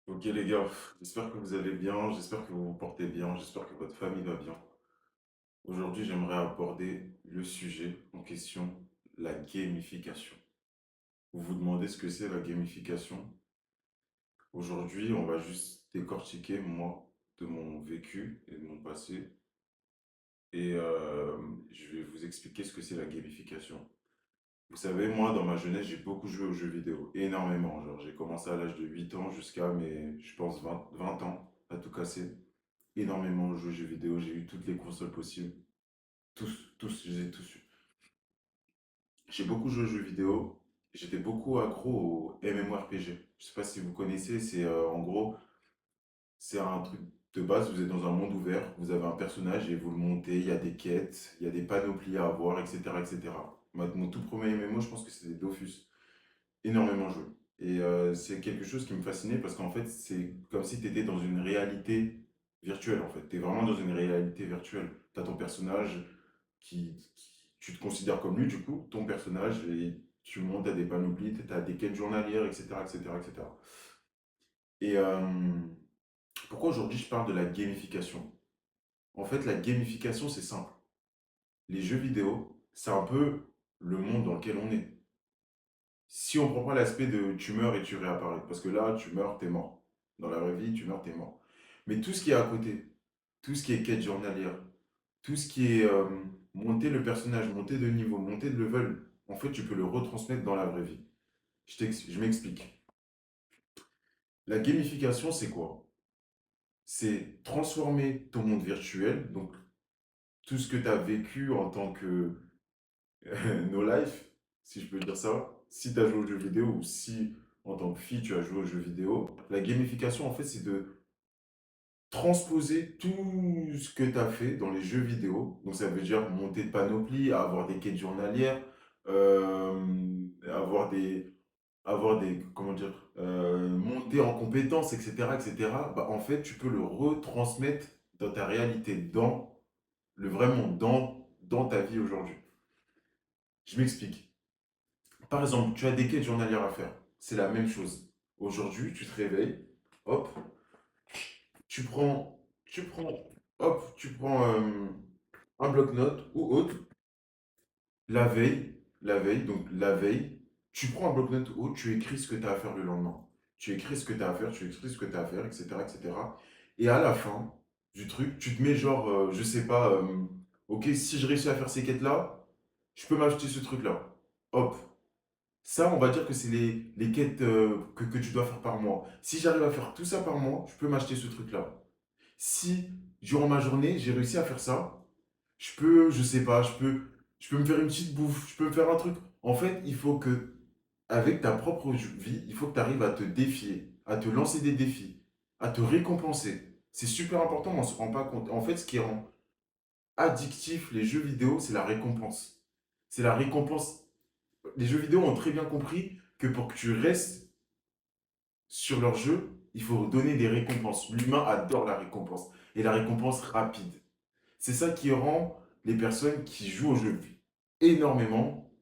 Ok les gars, j'espère que vous allez bien, j'espère que vous vous portez bien, j'espère que votre famille va bien. Aujourd'hui, j'aimerais aborder le sujet en question, la gamification. Vous vous demandez ce que c'est la gamification? Aujourd'hui, on va juste décortiquer, moi, de mon vécu et de mon passé, et je vais vous expliquer ce que c'est la gamification. Vous savez, moi, dans ma jeunesse, j'ai beaucoup joué aux jeux vidéo, énormément. Genre, j'ai commencé à l'âge de 8 ans jusqu'à mes, je pense, 20 ans, à tout casser. Énormément joué aux jeux vidéo, j'ai eu toutes les consoles possibles. Tous, je les ai tous eu. J'ai beaucoup joué aux jeux vidéo. J'étais beaucoup accro au MMORPG. Je sais pas si vous connaissez, c'est en gros, c'est un truc de base, vous êtes dans un monde ouvert, vous avez un personnage et vous le montez, il y a des quêtes, il y a des panoplies à avoir, etc. etc. Mon tout premier MMO, je pense que c'était Dofus. Énormément joué. Et c'est quelque chose qui me fascinait parce qu'en fait, c'est comme si tu étais dans une réalité virtuelle, en fait. Tu es vraiment dans une réalité virtuelle. Tu as ton personnage tu te considères comme lui, du coup, ton personnage, et tu montes à des panoplies, tu as des quêtes journalières, etc., etc., etc. Et cetera, et pourquoi aujourd'hui je parle de la gamification? En fait, la gamification, c'est simple. Les jeux vidéo, c'est un peu le monde dans lequel on est. Si on prend pas l'aspect de tu meurs et tu réapparais, parce que là, tu meurs, t'es mort. Dans la vraie vie, tu meurs, t'es mort. Mais tout ce qui est à côté, tout ce qui est quête journalière, tout ce qui est monter le personnage, monter de niveau, monter de level, en fait, tu peux le retransmettre dans la vraie vie. Je m'explique. La gamification, c'est quoi? C'est transformer ton monde virtuel, donc tout ce que tu as vécu en tant que no life, si je peux dire ça. Si tu as joué aux jeux vidéo ou si en tant que fille tu as joué aux jeux vidéo, la gamification en fait c'est de transposer tout ce que tu as fait dans les jeux vidéo. Donc ça veut dire monter de panoplie, avoir des quêtes journalières, avoir des, comment dire, monter en compétences, etc., etc. Bah, en fait, tu peux le retransmettre dans ta réalité, dans le vrai monde, dans ta vie aujourd'hui. Je m'explique. Par exemple, tu as des quêtes journalières à faire. C'est la même chose. Aujourd'hui, tu te réveilles, hop, tu prends, hop, tu prends un bloc-notes ou autre, donc la veille, tu prends un bloc-notes ou autre, tu écris ce que tu as à faire le lendemain. Tu écris ce que tu as à faire, tu écris ce que tu as à faire, etc., etc. Et cetera. Et à la fin du truc, tu te mets genre, je sais pas, ok, si je réussis à faire ces quêtes-là, je peux m'acheter ce truc-là. Hop, ça, on va dire que c'est les quêtes que tu dois faire par mois. Si j'arrive à faire tout ça par mois, je peux m'acheter ce truc-là. Si durant ma journée, j'ai réussi à faire ça, je peux, je sais pas, je peux me faire une petite bouffe, je peux me faire un truc. En fait, il faut que, avec ta propre vie, il faut que tu arrives à te défier, à te lancer des défis, à te récompenser. C'est super important, mais on ne se rend pas compte. En fait, ce qui rend addictif les jeux vidéo, c'est la récompense. C'est la récompense. Les jeux vidéo ont très bien compris que pour que tu restes sur leur jeu, il faut donner des récompenses. L'humain adore la récompense. Et la récompense rapide. C'est ça qui rend les personnes qui jouent au jeu énormément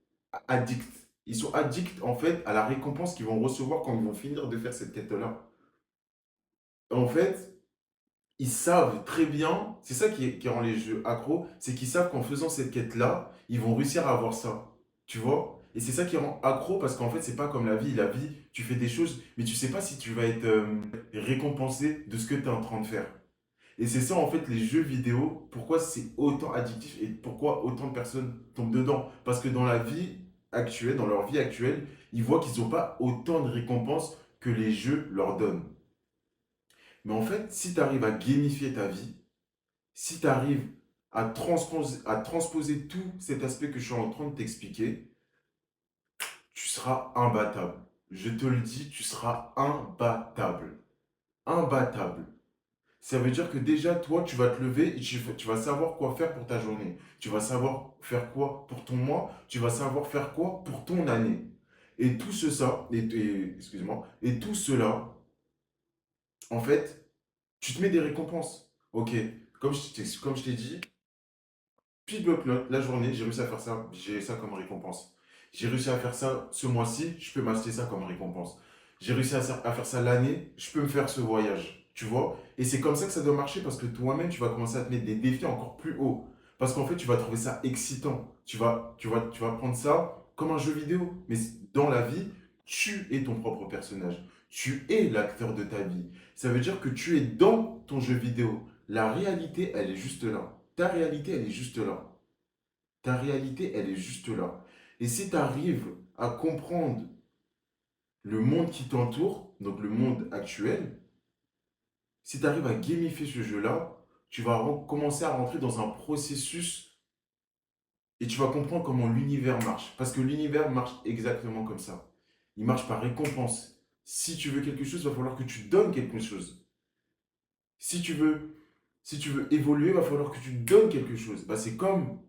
addicts. Ils sont addicts en fait à la récompense qu'ils vont recevoir quand ils vont finir de faire cette quête-là. En fait, ils savent très bien, c'est ça qui rend les jeux accros, c'est qu'ils savent qu'en faisant cette quête-là, ils vont réussir à avoir ça. Tu vois? Et c'est ça qui rend accro parce qu'en fait, c'est pas comme la vie. La vie, tu fais des choses, mais tu sais pas si tu vas être récompensé de ce que tu es en train de faire. Et c'est ça, en fait, les jeux vidéo, pourquoi c'est autant addictif et pourquoi autant de personnes tombent dedans. Parce que dans la vie actuelle, dans leur vie actuelle, ils voient qu'ils n'ont pas autant de récompenses que les jeux leur donnent. Mais en fait, si tu arrives à gamifier ta vie, si tu arrives à transposer tout cet aspect que je suis en train de t'expliquer, tu seras imbattable. Je te le dis, tu seras imbattable. Imbattable. Ça veut dire que déjà, toi, tu vas te lever et tu vas savoir quoi faire pour ta journée. Tu vas savoir faire quoi pour ton mois. Tu vas savoir faire quoi pour ton année. Et tout cela, excuse-moi, et tout cela, en fait, tu te mets des récompenses. Ok, comme je t'ai dit, puis bloc-notes, la journée, j'ai réussi à faire ça, j'ai ça comme récompense. J'ai réussi à faire ça ce mois-ci, je peux m'acheter ça comme récompense. j'ai réussi à faire ça l'année, je peux me faire ce voyage, tu vois. Et c'est comme ça que ça doit marcher parce que toi-même, tu vas commencer à te mettre des défis encore plus hauts. Parce qu'en fait, tu vas trouver ça excitant. Tu vas prendre ça comme un jeu vidéo. Mais dans la vie, tu es ton propre personnage. Tu es l'acteur de ta vie. Ça veut dire que tu es dans ton jeu vidéo. La réalité, elle est juste là. Ta réalité, elle est juste là. Ta réalité, elle est juste là. Et si tu arrives à comprendre le monde qui t'entoure, donc le monde actuel, si tu arrives à gamifier ce jeu-là, tu vas commencer à rentrer dans un processus et tu vas comprendre comment l'univers marche. Parce que l'univers marche exactement comme ça. Il marche par récompense. Si tu veux quelque chose, il va falloir que tu donnes quelque chose. Si tu veux, si tu veux évoluer, il va falloir que tu donnes quelque chose. Bah, c'est comme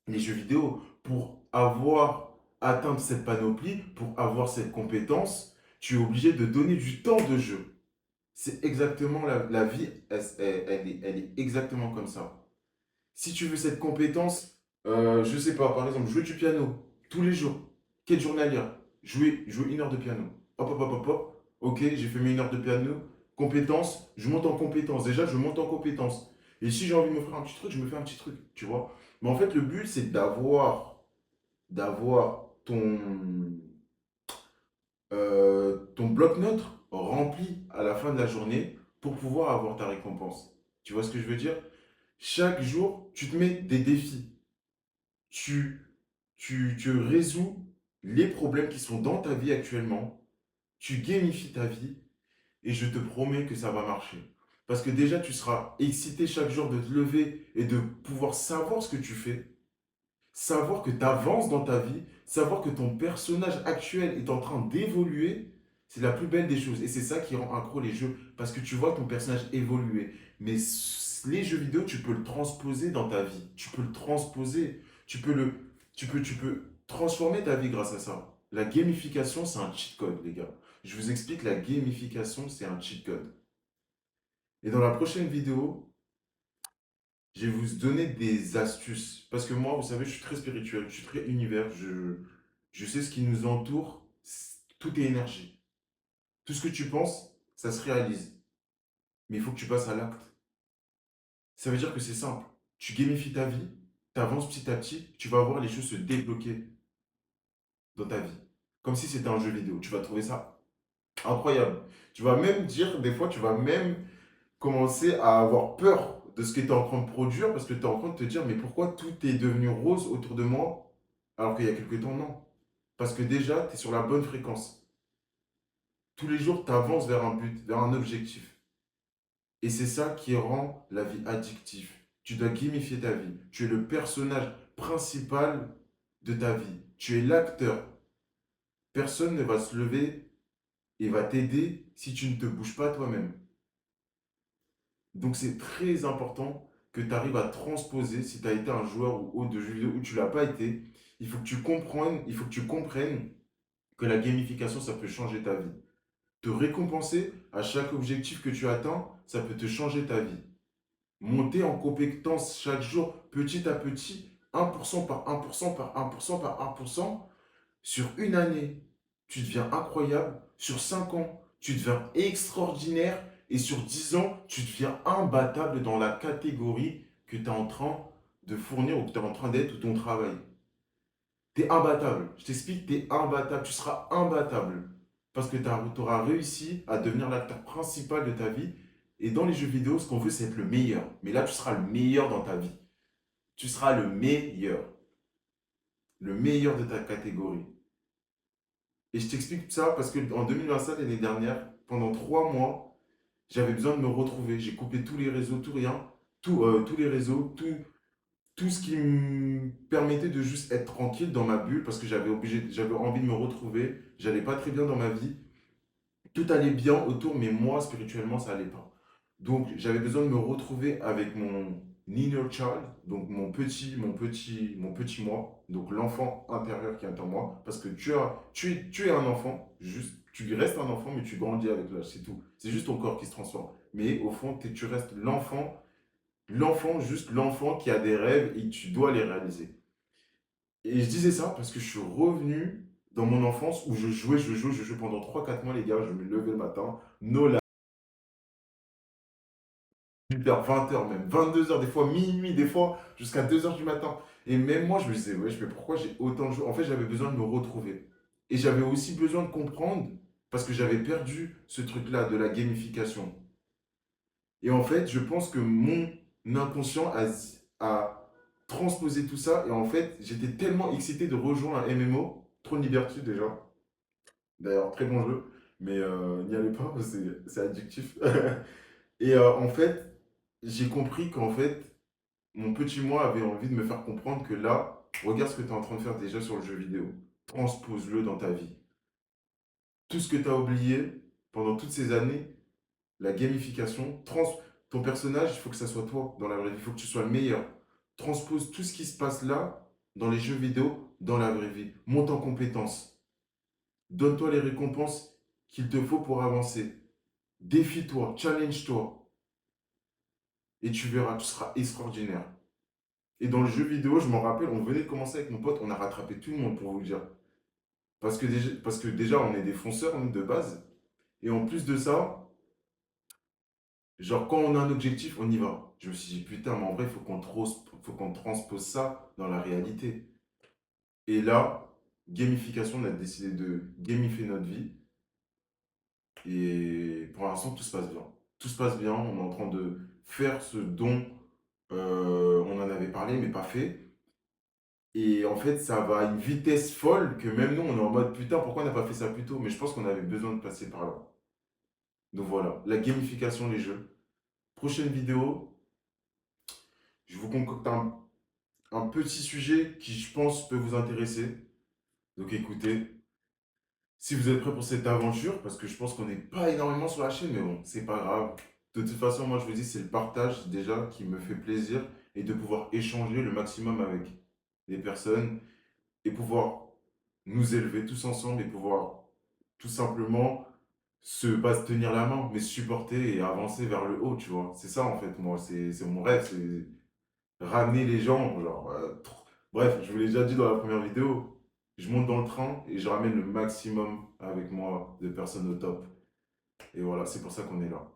les jeux vidéo. Pour avoir atteint cette panoplie, pour avoir cette compétence, tu es obligé de donner du temps de jeu. C'est exactement la vie, elle est exactement comme ça. Si tu veux cette compétence, je sais pas, par exemple, jouer du piano tous les jours, quête journalière, jouer 1 heure de piano. Hop, hop, hop, hop, hop. Ok, j'ai fait mes 1 heure de piano. Compétence, je monte en compétence. Déjà, je monte en compétence. Et si j'ai envie de me faire un petit truc, je me fais un petit truc, tu vois. Mais en fait, le but, c'est d'avoir ton bloc-notes rempli à la fin de la journée pour pouvoir avoir ta récompense. Tu vois ce que je veux dire? Chaque jour, tu te mets des défis. Tu, tu résous les problèmes qui sont dans ta vie actuellement. Tu gamifies ta vie et je te promets que ça va marcher. Parce que déjà, tu seras excité chaque jour de te lever et de pouvoir savoir ce que tu fais. Savoir que tu avances dans ta vie, savoir que ton personnage actuel est en train d'évoluer, c'est la plus belle des choses. Et c'est ça qui rend accro les jeux, parce que tu vois ton personnage évoluer. Mais les jeux vidéo, tu peux le transposer dans ta vie. Tu peux le transposer. Tu peux transformer ta vie grâce à ça. La gamification, c'est un cheat code, les gars. Je vous explique, la gamification, c'est un cheat code. Et dans la prochaine vidéo, je vais vous donner des astuces. Parce que moi, vous savez, je suis très spirituel, je suis très univers. Je sais ce qui nous entoure. Tout est énergie. Tout ce que tu penses, ça se réalise. Mais il faut que tu passes à l'acte. Ça veut dire que c'est simple. Tu gamifies ta vie, tu avances petit à petit, tu vas voir les choses se débloquer dans ta vie. Comme si c'était un jeu vidéo. Tu vas trouver ça incroyable. Tu vas même dire, des fois, tu vas même commencer à avoir peur de ce que tu es en train de produire parce que tu es en train de te dire mais pourquoi tout est devenu rose autour de moi alors qu'il y a quelque temps non. Parce que déjà, tu es sur la bonne fréquence. Tous les jours, tu avances vers un but, vers un objectif. Et c'est ça qui rend la vie addictive. Tu dois gamifier ta vie. Tu es le personnage principal de ta vie. Tu es l'acteur. Personne ne va se lever et va t'aider si tu ne te bouges pas toi-même. Donc c'est très important que tu arrives à transposer, si tu as été un joueur ou autre de jeux vidéo ou tu ne l'as pas été, il faut que tu comprennes que la gamification, ça peut changer ta vie. Te récompenser à chaque objectif que tu atteins, ça peut te changer ta vie. Monter en compétence chaque jour, petit à petit, 1% par 1% par 1% par 1%, sur une année, tu deviens incroyable. Sur 5 ans, tu deviens extraordinaire. Et sur 10 ans, tu deviens imbattable dans la catégorie que tu es en train de fournir ou que tu es en train d'être ou ton travail. Tu es imbattable. Je t'explique, tu es imbattable. Tu seras imbattable. Parce que tu auras réussi à devenir l'acteur principal de ta vie. Et dans les jeux vidéo, ce qu'on veut, c'est être le meilleur. Mais là, tu seras le meilleur dans ta vie. Tu seras le meilleur. Le meilleur de ta catégorie. Et je t'explique ça parce qu'en 2025, l'année dernière, pendant 3 mois, j'avais besoin de me retrouver. J'ai coupé tous les réseaux, tout rien, tous les réseaux, tout ce qui me permettait de juste être tranquille dans ma bulle parce que j'avais envie de me retrouver. J'allais pas très bien dans ma vie. Tout allait bien autour, mais moi, spirituellement, ça allait pas. Donc, j'avais besoin de me retrouver avec mon inner child, donc mon petit moi, donc l'enfant intérieur qui est en moi, parce que tu es un enfant, juste, tu restes un enfant, mais tu grandis avec l'âge, c'est tout. C'est juste ton corps qui se transforme. Mais au fond, tu restes juste l'enfant qui a des rêves et tu dois les réaliser. Et je disais ça parce que je suis revenu dans mon enfance où je jouais pendant 3 4 mois, les gars. Je me levais le matin, no 8h, 20h même, 22h, des fois minuit, des fois jusqu'à 2h du matin. Et même moi, je me disais, wesh, mais pourquoi j'ai autant de jours? En fait, j'avais besoin de me retrouver. Et j'avais aussi besoin de comprendre, parce que j'avais perdu ce truc-là de la gamification. Et en fait, je pense que mon inconscient a transposé tout ça. Et en fait, j'étais tellement excité de rejoindre un MMO, Throne Liberty déjà. D'ailleurs, très bon jeu. Mais n'y allez pas, c'est addictif. Et en fait, j'ai compris qu'en fait, mon petit moi avait envie de me faire comprendre que là, regarde ce que tu es en train de faire déjà sur le jeu vidéo. Transpose-le dans ta vie. Tout ce que tu as oublié pendant toutes ces années, la gamification, ton personnage, il faut que ça soit toi dans la vraie vie. Il faut que tu sois le meilleur. Transpose tout ce qui se passe là, dans les jeux vidéo, dans la vraie vie. Monte en compétences. Donne-toi les récompenses qu'il te faut pour avancer. Défie-toi, challenge-toi. Et tu verras, tu seras extraordinaire. Et dans le jeu vidéo, je m'en rappelle, on venait de commencer avec mon pote, on a rattrapé tout le monde pour vous dire. Parce que déjà, on est des fonceurs nous, de base. Et en plus de ça, genre quand on a un objectif, on y va. Je me suis dit, putain, mais en vrai, faut qu'on transpose ça dans la réalité. Et là, gamification, on a décidé de gamifier notre vie. Et pour l'instant, tout se passe bien. Tout se passe bien, on est en train de faire ce dont on en avait parlé, mais pas fait. Et en fait, ça va à une vitesse folle que même nous, on est en mode putain, pourquoi on n'a pas fait ça plus tôt? Mais je pense qu'on avait besoin de passer par là. Donc voilà, la gamification, les jeux. Prochaine vidéo, je vous concocte un petit sujet qui, je pense, peut vous intéresser. Donc écoutez, si vous êtes prêts pour cette aventure, parce que je pense qu'on n'est pas énormément sur la chaîne, mais bon, c'est pas grave. De toute façon, moi, je vous dis, c'est le partage déjà qui me fait plaisir et de pouvoir échanger le maximum avec les personnes et pouvoir nous élever tous ensemble et pouvoir tout simplement pas se tenir la main, mais se supporter et avancer vers le haut, tu vois. C'est ça en fait, moi, c'est mon rêve, c'est ramener les gens, genre. Bref, je vous l'ai déjà dit dans la première vidéo, je monte dans le train et je ramène le maximum avec moi de personnes au top. Et voilà, c'est pour ça qu'on est là.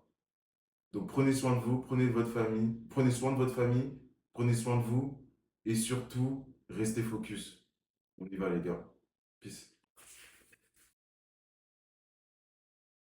Donc prenez soin de vous, prenez de votre famille, prenez soin de votre famille, prenez soin de vous et surtout, restez focus. On y va les gars. Peace.